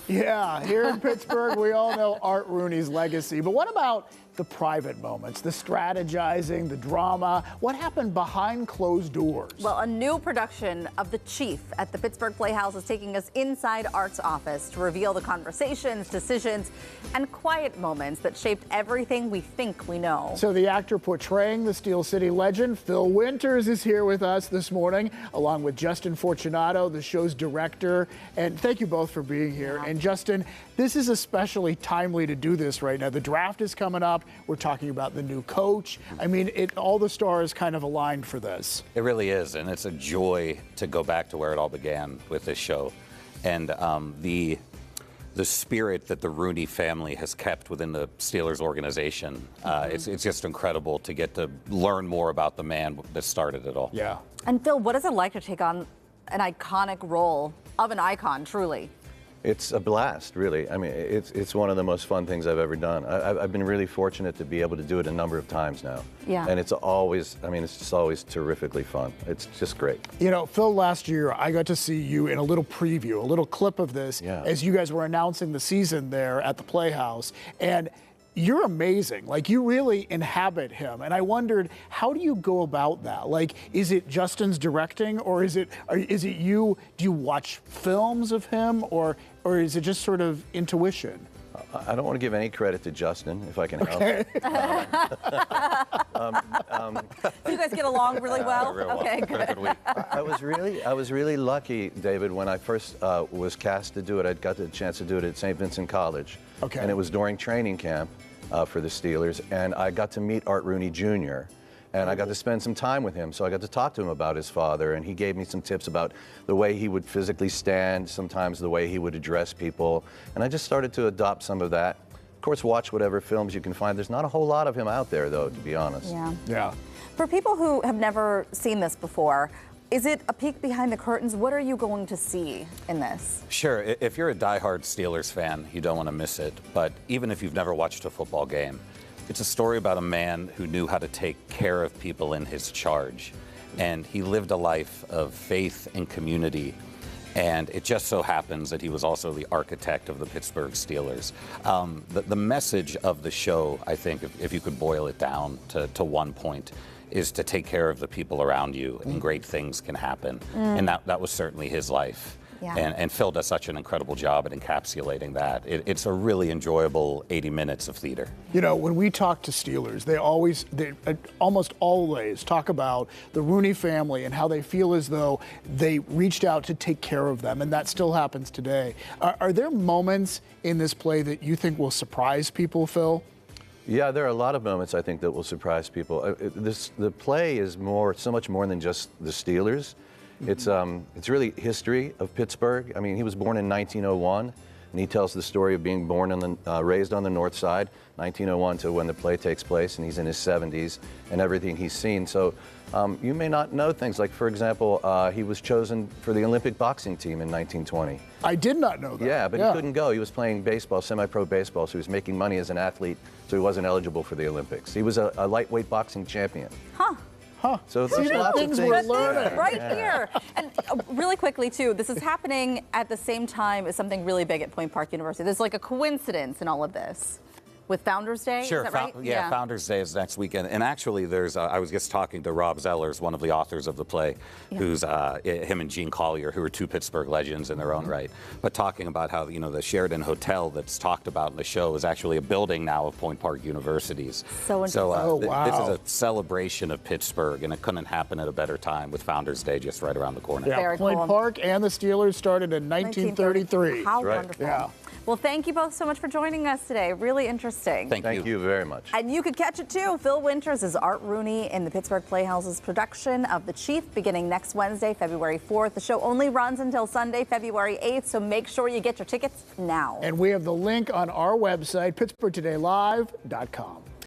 Yeah, here in Pittsburgh, we all know Art Rooney's legacy. But what about the private moments, the strategizing, the drama? What happened behind closed doors? Well, a new production of The Chief at the Pittsburgh Playhouse is taking us inside Art's office to reveal the conversations, decisions, and quiet moments that shaped everything we think we know. So the actor portraying the Steel City legend, Phil Winters, is here with us this morning, along with Justin Fortunato, the show's director. And thank you both for being here. And Justin, this is especially timely to do this right now. The draft is coming up. We're talking about the new coach. I mean, all the stars kind of aligned for this. It really is, and it's a joy to go back to where it all began with this show. And the spirit that the Rooney family has kept within the Steelers organization, it's just incredible to get to learn more about the man that started it all. Yeah. And Phil, what is it like to take on an iconic role of an icon, truly? It's a blast, really. I mean, it's one of the most fun things I've ever done. I've been really fortunate to be able to do it a number of times now. Yeah. And it's always, I mean, it's just always terrifically fun. It's just great. You know, Phil, last year I got to see you in a little preview, a little clip of this, as you guys were announcing the season there at the Playhouse. And you're amazing. Like, you really inhabit him. And I wondered, how do you go about that? Like, is it Justin's directing, or is it you? Do you watch films of him, or is it just sort of intuition? I don't want to give any credit to Justin, if I can help. Do you guys get along really well? Okay, good. I was really lucky, David, when I first was cast to do it. I got the chance to do it at St. Vincent College. Okay. And it was during training camp for the Steelers, and I got to meet Art Rooney Jr., and I got to spend some time with him. So I got to talk to him about his father, and he gave me some tips about the way he would physically stand, sometimes the way he would address people. And I just started to adopt some of that. Of course, watch whatever films you can find. There's not a whole lot of him out there, though, to be honest. Yeah. For people who have never seen this before, is it a peek behind the curtains? What are you going to see in this? Sure, if you're a diehard Steelers fan, you don't want to miss it. But even if you've never watched a football game, it's a story about a man who knew how to take care of people in his charge. And he lived a life of faith and community. And it just so happens that he was also the architect of the Pittsburgh Steelers. The message of the show, I think, if you could boil it down to one point, is to take care of the people around you, and great things can happen. And that was certainly his life. Yeah. And Phil does such an incredible job at encapsulating that. It's a really enjoyable 80 minutes of theater. You know, when we talk to Steelers, they almost always talk about the Rooney family and how they feel as though they reached out to take care of them, and that still happens today. Are there moments in this play that you think will surprise people, Phil? Yeah, there are a lot of moments, I think, that will surprise people. The play is so much more than just the Steelers. It's really history of Pittsburgh. I mean, he was born in 1901, and he tells the story of being born raised on the North Side, 1901 to when the play takes place, and he's in his 70s, and everything he's seen. So you may not know things like, for example, he was chosen for the Olympic boxing team in 1920. I did not know that. Yeah, but he couldn't go. He was playing baseball, semi-pro baseball, so he was making money as an athlete, so he wasn't eligible for the Olympics. He was a lightweight boxing champion. So there's lots of things we're learning. Right here. And really quickly, too, this is happening at the same time as something really big at Point Park University. There's like a coincidence in all of this. With Founders Day, Sure, is that right? Yeah, Founders Day is next weekend. And actually, I was just talking to Rob Zellers, one of the authors of the play, who's him and Gene Collier, who are two Pittsburgh legends in their own right, but talking about how, you know, the Sheridan Hotel that's talked about in the show is actually a building now of Point Park University's. So interesting. This is a celebration of Pittsburgh, and it couldn't happen at a better time with Founders Day just right around the corner. Yeah, Very Point cool. Park and the Steelers started in 1933. How wonderful. Yeah. Well, thank you both so much for joining us today. Really interesting. Thank you very much. And you could catch it too. Phil Winters is Art Rooney in the Pittsburgh Playhouse's production of The Chief beginning next Wednesday, February 4th. The show only runs until Sunday, February 8th, so make sure you get your tickets now. And we have the link on our website, pittsburghtodaylive.com.